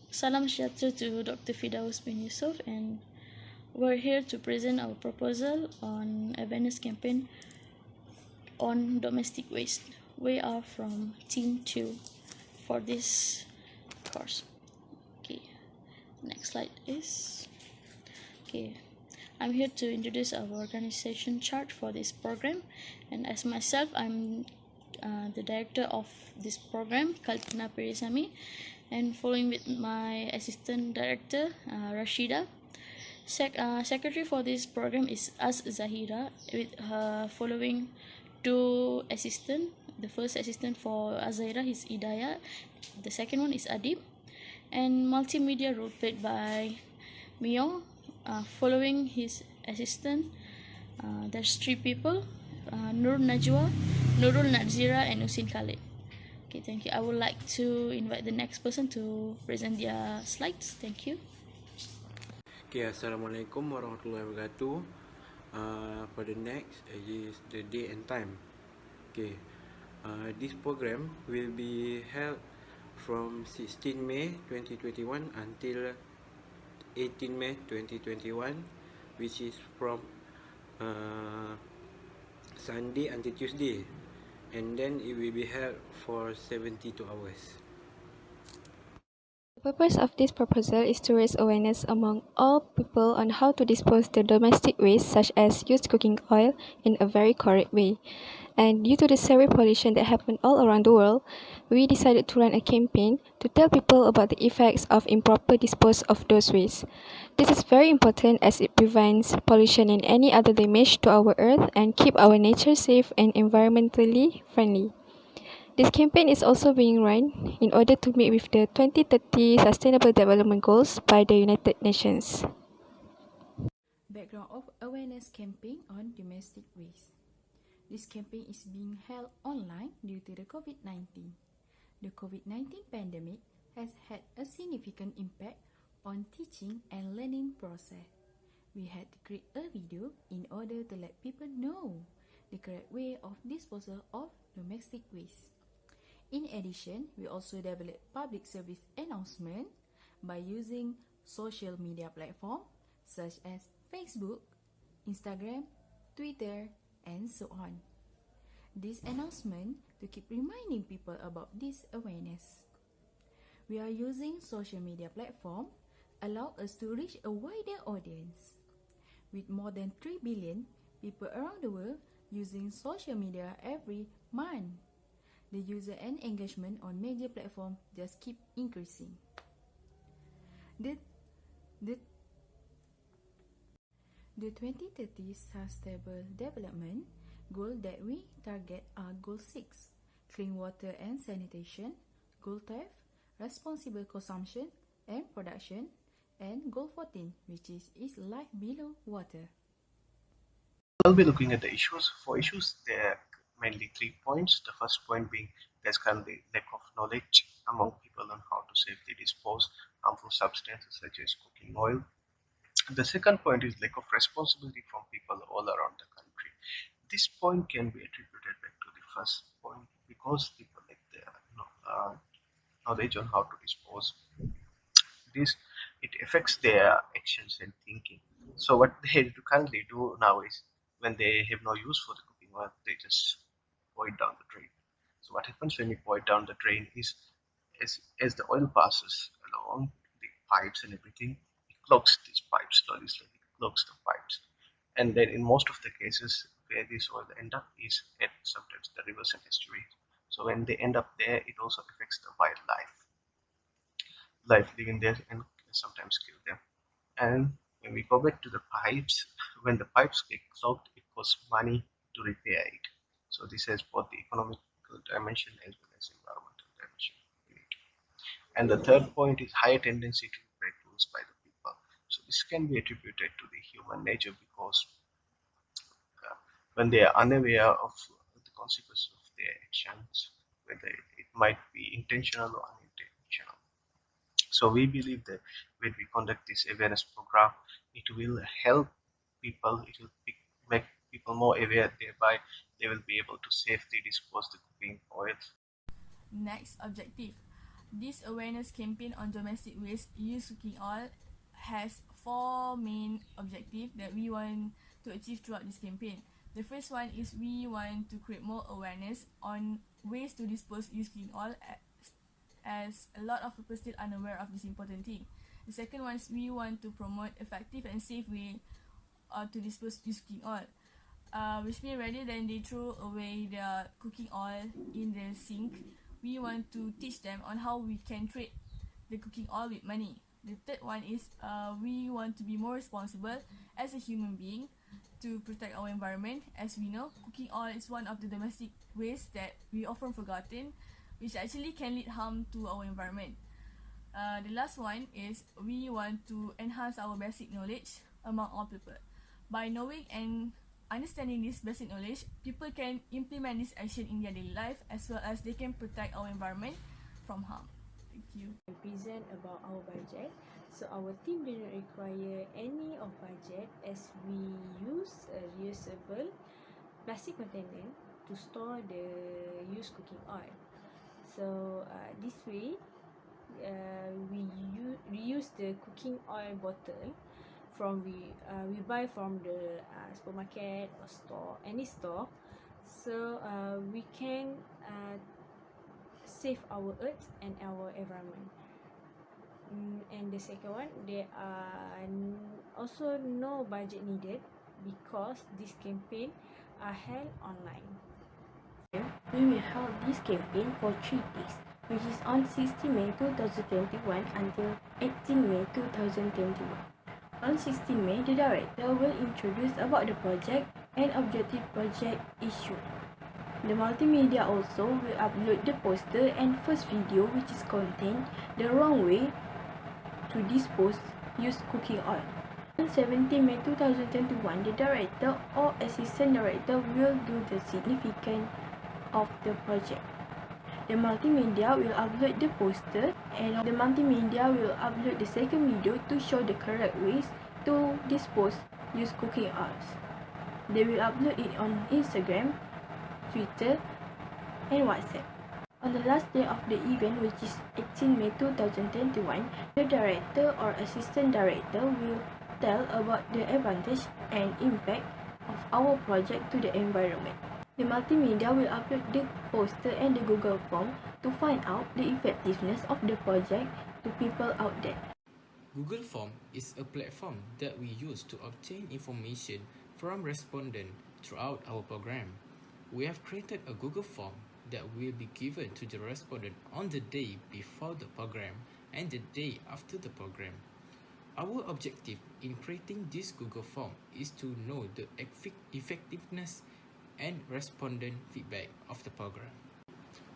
Salam sejahtera to Dr. Firdaus bin Yusof, and we're here to present our proposal on awareness campaign on domestic waste. We are from Team 2 for this course. Okay, next slide is. Okay, I'm here to introduce our organization chart for this program, and as myself, I'm the director of this program, Kalpana Perisami, and following with my assistant director, Rashida. Secretary for this program is Zahira, with her following two assistants. The first assistant for Azahira is Idaya, the second one is Adib, and multimedia role played by Mio. Following his assistant, there's three people: Nur Najwa, Nurul Nadzira, and Usin Khalid. Okay, thank you. I would like to invite the next person to present their slides. Thank you. Okay, Assalamualaikum warahmatullahi wabarakatuh. For the next is the date and time. Okay, this program will be held from 16 May 2021 until 18 May 2021, which is from Sunday until Tuesday, and then it will be held for 72 hours. The purpose of this proposal is to raise awareness among all people on how to dispose the domestic waste such as used cooking oil in a very correct way. And due to the severe pollution that happened all around the world, we decided to run a campaign to tell people about the effects of improper disposal of those wastes. This is very important as it prevents pollution and any other damage to our earth and keep our nature safe and environmentally friendly. This campaign is also being run in order to meet with the 2030 Sustainable Development Goals by the United Nations. Background of awareness campaign on domestic waste. This campaign is being held online due to the COVID-19. The COVID-19 pandemic has had a significant impact on teaching and learning process. We had to create a video in order to let people know the correct way of disposal of domestic waste. In addition, we also developed public service announcement by using social media platforms such as Facebook, Instagram, Twitter, and so on. This announcement to keep reminding people about this awareness. We are using social media platform allow us to reach a wider audience. With more than 3 billion people around the world using social media every month, the user and engagement on major platforms just keep increasing. The 2030 Sustainable Development Goal that we target are Goal 6, Clean Water and Sanitation, Goal 12, Responsible Consumption and Production, and Goal 14, which is life below water. We'll be looking at the issues. For issues, there are mainly 3 points. The first point being there's currently lack of knowledge among people on how to safely dispose harmful substances such as cooking oil. The second point is lack of responsibility from people all around the country. This point can be attributed back to the first point because people lack their knowledge on how to dispose this. It affects their actions and thinking. So what they currently do now is when they have no use for the cooking oil, they just pour it down the drain. So what happens when you pour it down the drain is as the oil passes along the pipes and everything, it clogs these pipes slowly, clogs the pipes. And then in most of the cases where this oil end up is at sometimes the rivers and estuaries. So when they end up there, it also affects the wildlife life living there and sometimes kill them. And when we go back to the pipes, when the pipes get clogged, it costs money to repair it. So this has both the economical dimension as well as environmental dimension in it. And the third point is higher tendency to break rules by the people. So this can be attributed to the human nature because when they are unaware of the consequences of their actions, whether it might be intentional or unintentional. So we believe that when we conduct this awareness program, it will help people, it will make people more aware, thereby they will be able to safely dispose the cooking oil. Next objective, This awareness campaign on domestic waste, used cooking oil, has 4 main objectives that we want to achieve throughout this campaign. The first one is we want to create more awareness on ways to dispose used cooking oil, as a lot of people still unaware of this important thing. The second one is we want to promote effective and safe way to dispose used cooking oil, which means rather than they throw away their cooking oil in the sink, we want to teach them on how we can trade the cooking oil with money. The third one is we want to be more responsible as a human being to protect our environment. As we know, cooking oil is one of the domestic waste that we often forgotten, which actually can lead harm to our environment. The last one is we want to enhance our basic knowledge among all people. By knowing and understanding this basic knowledge, people can implement this action in their daily life, as well as they can protect our environment from harm. Thank you. Present about our budget. So our team did not require any of budget, as we use a reusable plastic container to store the used cooking oil. So this way we reuse the cooking oil bottle from we buy from the supermarket or store, any store. So we can save our earth and our environment. And the second one, there are also no budget needed because this campaign are held online. We will hold this campaign for 3 days, which is on 16 May 2021 until 18 May 2021. On 16 May, the director will introduce about the project and objective project issue. The multimedia also will upload the poster and first video which is contain the wrong way to dispose used cooking oil. On 17 May 2021, the director or assistant director will do the significance of the project. The multimedia will upload the poster and the multimedia will upload the second video to show the correct ways to dispose used cooking oils. They will upload it on Instagram, Twitter and WhatsApp. On the last day of the event, which is 18 May 2021, the director or assistant director will tell about the advantage and impact of our project to the environment. The multimedia will upload the poster and the Google form to find out the effectiveness of the project to people out there. Google Form is a platform that we use to obtain information from respondents throughout our program. We have created a Google Form that will be given to the respondent on the day before the program and the day after the program. Our objective in creating this Google Form is to know the effectiveness and respondent feedback of the program.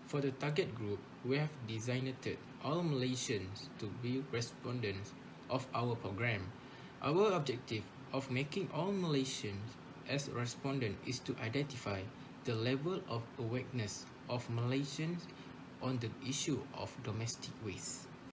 For the target group, we have designated all Malaysians to be respondents of our program. Our objective of making all Malaysians as respondent is to identify the level of awareness of Malaysians on the issue of domestic waste.